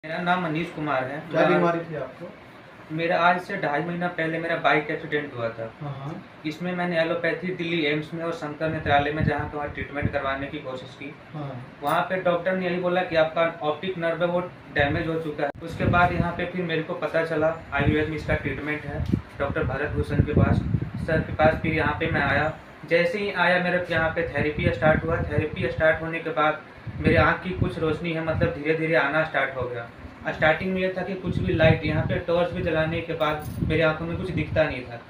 मेरा नाम मनीष कुमार है। क्या बीमारी थी आपको? मेरा आज से 2.5 महीना पहले मेरा बाइक एक्सीडेंट हुआ था। हाँ। इसमें मैंने एलोपैथी दिल्ली एम्स में और शंकर नेत्रालय में जहाँ वहाँ ट्रीटमेंट करवाने की कोशिश की। हाँ। वहाँ पे डॉक्टर ने यही बोला कि आपका ऑप्टिक नर्व है वो डैमेज हो चुका है। उसके बाद यहाँ पे फिर मेरे को पता चला आयुर्वेद में इसका ट्रीटमेंट है डॉक्टर भरत भूषण के पास, सर के पास। फिर यहाँ पे मैं आया, जैसे ही आया मेरे यहाँ पे थेरेपी स्टार्ट हुआ। थेरेपी स्टार्ट होने के बाद मेरे आँख की कुछ रोशनी है मतलब धीरे धीरे आना स्टार्ट हो गया। स्टार्टिंग में ये था कि कुछ भी लाइट यहाँ पे टॉर्च भी जलाने के बाद मेरे आंखों में कुछ दिखता नहीं था।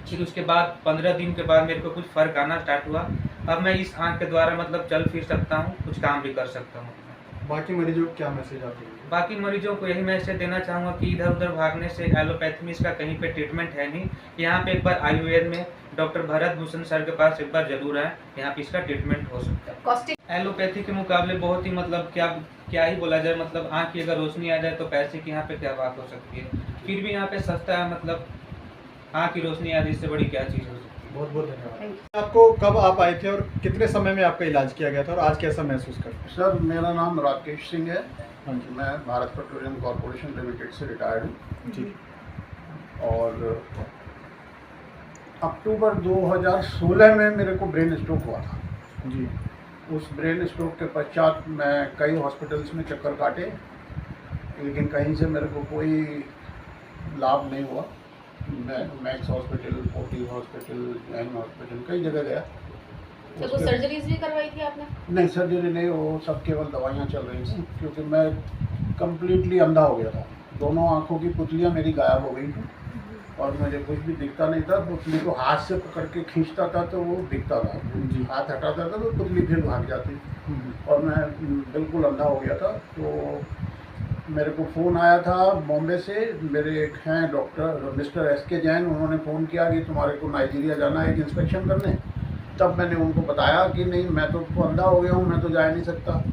फिर उसके बाद 15 दिन के बाद मेरे को कुछ फ़र्क आना स्टार्ट हुआ। अब मैं इस आँख के द्वारा मतलब चल फिर सकता हूँ, कुछ काम भी कर सकता हूँ। बाकी मरीजों को क्या मैसेज आपके लिए? बाकी मरीजों को यही मैसेज देना चाहूँगा कि इधर उधर भागने से एलोपैथी में इसका कहीं पे ट्रीटमेंट है नहीं। यहाँ पे एक बार आयुर्वेद में डॉक्टर भरत भूषण सर के पास एक बार जरूर आए, यहाँ पे इसका ट्रीटमेंट हो सकता है। एलोपैथी के मुकाबले बहुत ही मतलब क्या ही बोला जाए, मतलब आँख की अगर रोशनी आ जाए तो पैसे की यहाँ पे क्या बात हो सकती है। फिर भी यहाँ पे सस्ता है, मतलब आँख की रोशनी आ जाए, इससे बड़ी क्या चीज़ हो सकती है। बहुत बहुत धन्यवाद। आपको कब आप आए थे और कितने समय में आपका इलाज किया गया था और आज कैसा महसूस करते हैं? सर मेरा नाम राकेश सिंह है। हाँ जी। मैं भारत पेट्रोलियम कॉरपोरेशन लिमिटेड से रिटायर्ड हूँ जी। और अक्टूबर 2016 में मेरे को ब्रेन स्ट्रोक हुआ था जी। उस ब्रेन स्ट्रोक के पश्चात मैं कई हॉस्पिटल्स में चक्कर काटे, लेकिन कहीं से मेरे को कोई लाभ नहीं हुआ। मैं max hospital, forty hospital, Jain hospital, कई जगह गया। तो कुछ सर्जरीज भी करवाई थी आपने? नहीं, सर्जरी नहीं, वो सब केवल दवाइयाँ चल रही थी क्योंकि मैं कम्प्लीटली अंधा हो गया था। दोनों आँखों की पुतलियाँ मेरी गायब हो गई थी और मुझे कुछ भी दिखता नहीं था। पुतली को हाथ से पकड़ के खींचता था तो वो दिखता था, हाथ हटाता था तो पुतली फिर भाग जाती और मैं बिल्कुल अंधा हो गया था। तो मेरे को फ़ोन आया था बॉम्बे से, मेरे एक हैं डॉक्टर मिस्टर एस.के. जैन, उन्होंने फ़ोन किया कि तुम्हारे को नाइजीरिया जाना है एक इंस्पेक्शन करने। तब मैंने उनको बताया कि नहीं, मैं तो अंधा हो गया हूँ, मैं तो जा नहीं सकता।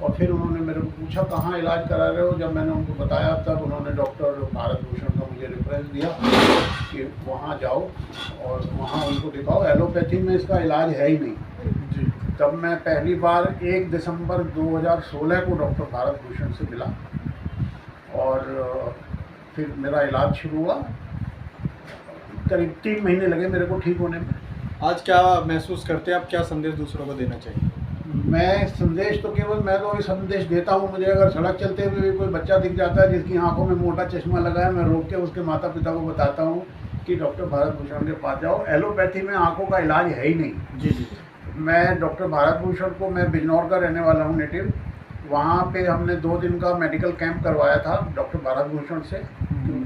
और फिर उन्होंने मेरे को पूछा कहाँ इलाज करा रहे हो। जब मैंने उनको बताया तब उन्होंने डॉक्टर भारत भूषण का मुझे रेफरेंस दिया कि वहाँ जाओ और वहाँ उनको दिखाओ, एलोपैथी में इसका इलाज है ही नहीं जी। तब मैं पहली बार 1 दिसंबर 2016 को डॉक्टर भारत भूषण से मिला और फिर मेरा इलाज शुरू हुआ। करीब 3 महीने लगे मेरे को ठीक होने में। आज क्या महसूस करते हैं आप, क्या संदेश दूसरों को देना चाहिए? मैं संदेश तो केवल मैं तो संदेश देता हूँ। मुझे अगर सड़क चलते हुए भी कोई बच्चा दिख जाता है जिसकी आंखों में मोटा चश्मा लगा है, मैं रोक के उसके माता पिता को बताता हूँ कि डॉक्टर भारत भूषण के पास जाओ, एलोपैथी में आंखों का इलाज है ही नहीं। जी जी। मैं डॉक्टर भारत भूषण को, मैं बिजनौर का रहने वाला हूँ नेटिव। वहाँ पे हमने 2 दिन का मेडिकल कैंप करवाया था डॉक्टर भारत भूषण से,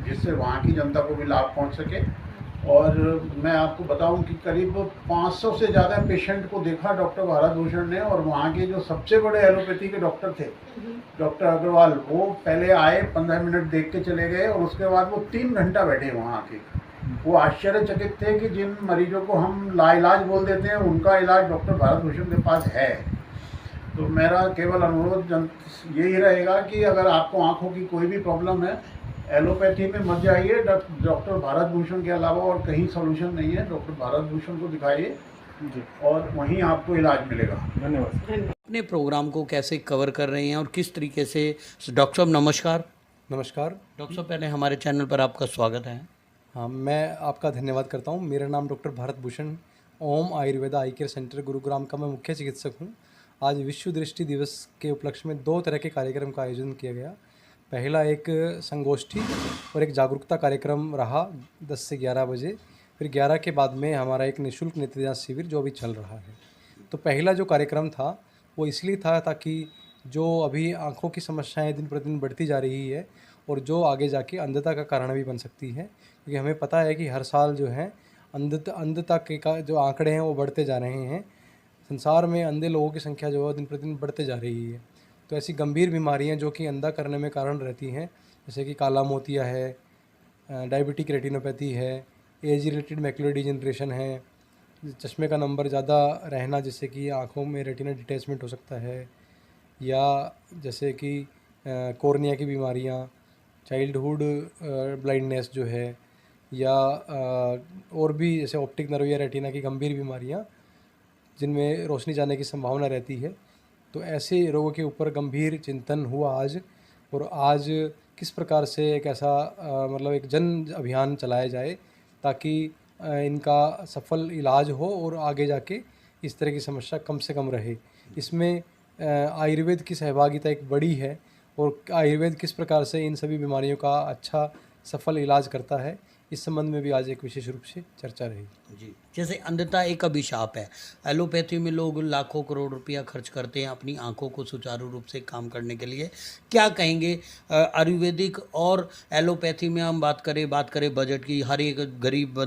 जिससे वहाँ की जनता को भी लाभ पहुँच सके। और मैं आपको बताऊं कि करीब 500 से ज़्यादा पेशेंट को देखा डॉक्टर भारत भूषण ने। और वहाँ के जो सबसे बड़े एलोपैथी के डॉक्टर थे डॉक्टर अग्रवाल, वो पहले आए, 15 मिनट देख के चले गए और उसके बाद वो 3 घंटा बैठे वहाँ आके। वो आश्चर्यचकित थे कि जिन मरीजों को हम लाइलाज बोल देते हैं उनका इलाज डॉक्टर भारत भूषण के पास है। तो मेरा केवल अनुरोध यही रहेगा कि अगर आपको आँखों की कोई भी प्रॉब्लम है, एलोपैथी में मत जाइए। डॉक्टर भारत भूषण के अलावा और कहीं सॉल्यूशन नहीं है। डॉक्टर भारत भूषण को दिखाइए और वहीं आपको इलाज मिलेगा। धन्यवाद। अपने प्रोग्राम को कैसे कवर कर रहे हैं और किस तरीके से? डॉक्टर साहब नमस्कार। नमस्कार डॉक्टर साहब, पहले हमारे चैनल पर आपका स्वागत है। हाँ, मैं आपका धन्यवाद करता हूँ। मेरा नाम डॉक्टर भारत भूषण, ओम आयुर्वेदा आई केयर सेंटर गुरुग्राम का मैं मुख्य चिकित्सक हूँ। आज विश्व दृष्टि दिवस के उपलक्ष्य में 2 तरह के कार्यक्रम का आयोजन किया गया। पहला एक संगोष्ठी और एक जागरूकता कार्यक्रम रहा 10 से 11 बजे। फिर 11 के बाद में हमारा एक निःशुल्क नेत्र जांच शिविर जो अभी चल रहा है। तो पहला जो कार्यक्रम था वो इसलिए था ताकि जो अभी आँखों की समस्याएं दिन प्रतिदिन बढ़ती जा रही है और जो आगे जाके अंधता का कारण भी बन सकती है, क्योंकि हमें पता है कि हर साल जो है अंधता के का जो आंकड़े हैं वो बढ़ते जा रहे हैं। संसार में अंधे लोगों की संख्या जो है दिन प्रतिदिन बढ़ते जा रही है। तो ऐसी गंभीर बीमारियां जो कि अंधा करने में कारण रहती हैं, जैसे कि काला मोतिया है, डायबिटिक रेटिनोपैथी है, एज रिलेटेड मैकुलर डिजेनरेशन है, चश्मे का नंबर ज़्यादा रहना जिससे कि आँखों में रेटिना डिटैचमेंट हो सकता है, या जैसे कि कॉर्निया की बीमारियाँ, चाइल्डहुड ब्लाइंडनेस जो है, या और भी जैसे ऑप्टिक नर्व या रेटिना की गंभीर बीमारियाँ जिनमें रोशनी जाने की संभावना रहती है। तो ऐसे रोगों के ऊपर गंभीर चिंतन हुआ आज, और आज किस प्रकार से एक ऐसा मतलब एक जन अभियान चलाया जाए ताकि इनका सफल इलाज हो और आगे जाके इस तरह की समस्या कम से कम रहे। इसमें आयुर्वेद की सहभागिता एक बड़ी है और आयुर्वेद किस प्रकार से इन सभी बीमारियों का अच्छा सफल इलाज करता है, इस संबंध में भी आज एक विशेष रूप से चर्चा रही। जी, जैसे अंधता एक अभिशाप है। एलोपैथी में लोग लाखों करोड़ रुपया खर्च करते हैं अपनी आंखों को सुचारू रूप से काम करने के लिए। क्या कहेंगे आयुर्वेदिक और एलोपैथी में हम बात करें बजट की, हर एक गरीब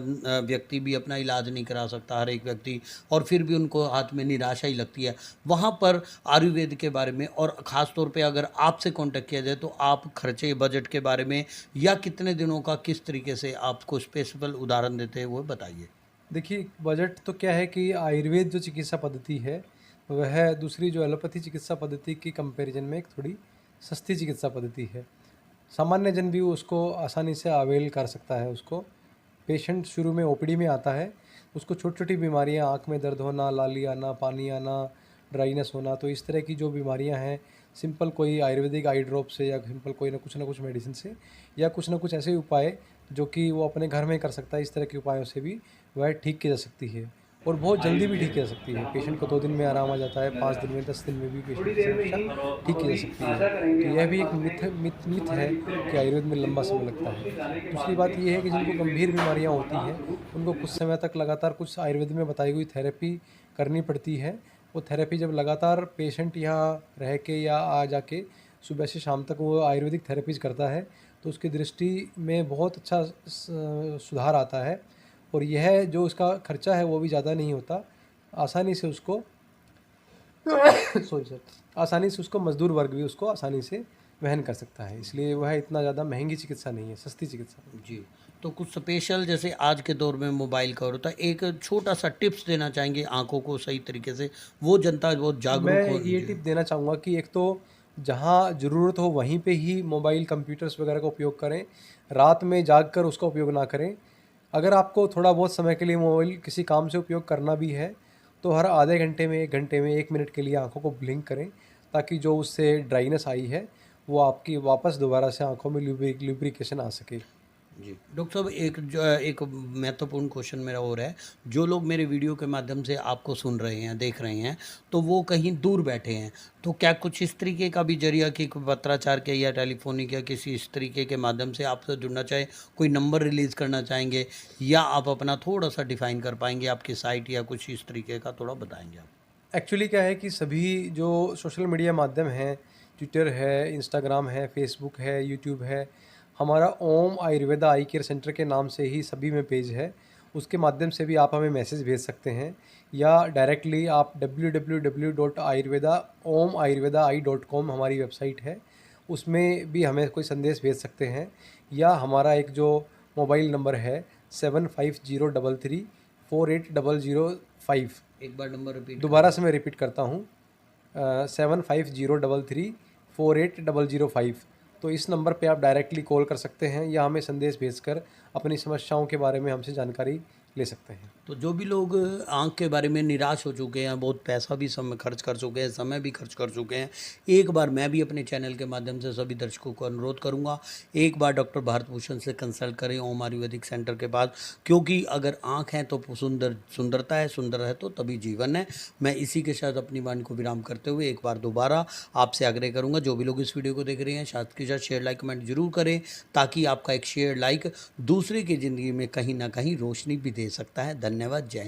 व्यक्ति भी अपना इलाज नहीं करा सकता, हर एक व्यक्ति, और फिर भी उनको हाथ में निराशा ही लगती है। वहाँ पर आयुर्वेद के बारे में और ख़ास तौर पे अगर आपसे कांटेक्ट किया जाए तो आप खर्चे बजट के बारे में या कितने दिनों का किस तरीके से आपको स्पेसिफिक उदाहरण देते हैं वो बताइए। देखिए, बजट तो क्या है कि आयुर्वेद जो चिकित्सा पद्धति है वह दूसरी जो एलोपैथी चिकित्सा पद्धति की कंपैरिजन में एक थोड़ी सस्ती चिकित्सा पद्धति है। सामान्य जन भी उसको आसानी से अवेल कर सकता है। उसको पेशेंट शुरू में ओपीडी में आता है, उसको छोटी छोटी बीमारियां, आँख में दर्द होना, लाली आना, पानी आना, ड्राइनेस होना, तो इस तरह की जो बीमारियां हैं, सिंपल कोई आयुर्वेदिक आई ड्रॉप से या सिंपल कोई ना कुछ मेडिसिन से या कुछ ना कुछ ऐसे उपाय जो कि वो अपने घर में कर सकता है, इस तरह के उपायों से भी वह ठीक की जा सकती है और बहुत जल्दी भी ठीक की जा सकती है। पेशेंट को 2 दिन में आराम आ जाता है, 5 दिन में, 10 दिन में भी पेशेंट की समस्या ठीक की जा सकती है। तो यह भी एक मिथ है कि आयुर्वेद में लंबा समय लगता है। दूसरी बात यह है कि जिनको गंभीर बीमारियां होती हैं उनको कुछ समय तक लगातार कुछ आयुर्वेद में बताई हुई थेरेपी करनी पड़ती है। वो थेरेपी जब लगातार पेशेंट यहाँ रह के या आ जाके सुबह से शाम तक वो आयुर्वेदिक थेरेपीज करता है तो उसकी दृष्टि में बहुत अच्छा सुधार आता है और यह जो उसका खर्चा है वो भी ज़्यादा नहीं होता। आसानी से उसको आसानी से उसको मजदूर वर्ग भी उसको आसानी से वहन कर सकता है, इसलिए वह इतना ज़्यादा महंगी चिकित्सा नहीं है, सस्ती चिकित्सा। जी, तो कुछ स्पेशल जैसे आज के दौर में मोबाइल का होता है, एक छोटा सा टिप्स देना चाहेंगे आंखों को सही तरीके से, वो जनता बहुत जागरूक हो। मैं ये टिप देना चाहूँगा कि एक तो जहाँ ज़रूरत हो वहीं पे ही मोबाइल कंप्यूटर्स वगैरह का उपयोग करें, रात में जाग कर उसका उपयोग ना करें। अगर आपको थोड़ा बहुत समय के लिए मोबाइल किसी काम से उपयोग करना भी है तो हर आधे घंटे में, 1 घंटे में, 1 मिनट के लिए आंखों को ब्लिंक करें ताकि जो उससे ड्राइनेस आई है वो आपकी वापस दोबारा से आंखों में लुब्रिकेशन आ सके। जी डॉक्टर साहब, एक महत्वपूर्ण क्वेश्चन मेरा और है, जो लोग मेरे वीडियो के माध्यम से आपको सुन रहे हैं, देख रहे हैं, तो वो कहीं दूर बैठे हैं, तो क्या कुछ इस तरीके का भी जरिया कि पत्राचार के या टेलीफोनिक या किसी इस तरीके के माध्यम से आपसे जुड़ना चाहे, कोई नंबर रिलीज़ करना चाहेंगे या आप अपना थोड़ा सा डिफाइन कर पाएंगे आपकी साइट या कुछ इस तरीके का थोड़ा बताएंगे आप। एक्चुअली क्या है कि सभी जो सोशल मीडिया माध्यम हैं, ट्विटर है, इंस्टाग्राम है, फेसबुक है, यूट्यूब है, हमारा ओम आयुर्वेदा आई केयर सेंटर के नाम से ही सभी में पेज है, उसके माध्यम से भी आप हमें मैसेज भेज सकते हैं या डायरेक्टली आप www.omayurvedai.com हमारी वेबसाइट है, उसमें भी हमें कोई संदेश भेज सकते हैं या हमारा एक जो मोबाइल नंबर है 7503348005। एक बार नंबर रिपीट दोबारा से मैं रिपीट करता हूँ, 7503348005। तो इस नंबर पे आप डायरेक्टली कॉल कर सकते हैं या हमें संदेश भेजकर अपनी समस्याओं के बारे में हमसे जानकारी ले सकते हैं। तो जो भी लोग आँख के बारे में निराश हो चुके हैं, बहुत पैसा भी समय खर्च कर चुके हैं, समय भी खर्च कर चुके हैं, एक बार मैं भी अपने चैनल के माध्यम से सभी दर्शकों को अनुरोध करूंगा, एक बार डॉक्टर भारत भूषण से कंसल्ट करें ओम आयुर्वेदिक सेंटर के पास, क्योंकि अगर आँख है तो सुंदरता है, सुंदर है तो तभी जीवन है। मैं इसी के साथ अपनी वाणी को विराम करते हुए एक बार दोबारा आपसे आग्रह करूँगा, जो भी लोग इस वीडियो को देख रहे हैं साथ के साथ शेयर लाइक कमेंट जरूर करें, ताकि आपका एक शेयर लाइक दूसरे की ज़िंदगी में कहीं ना कहीं रोशनी भी दे सकता है। धन्यवाद। जय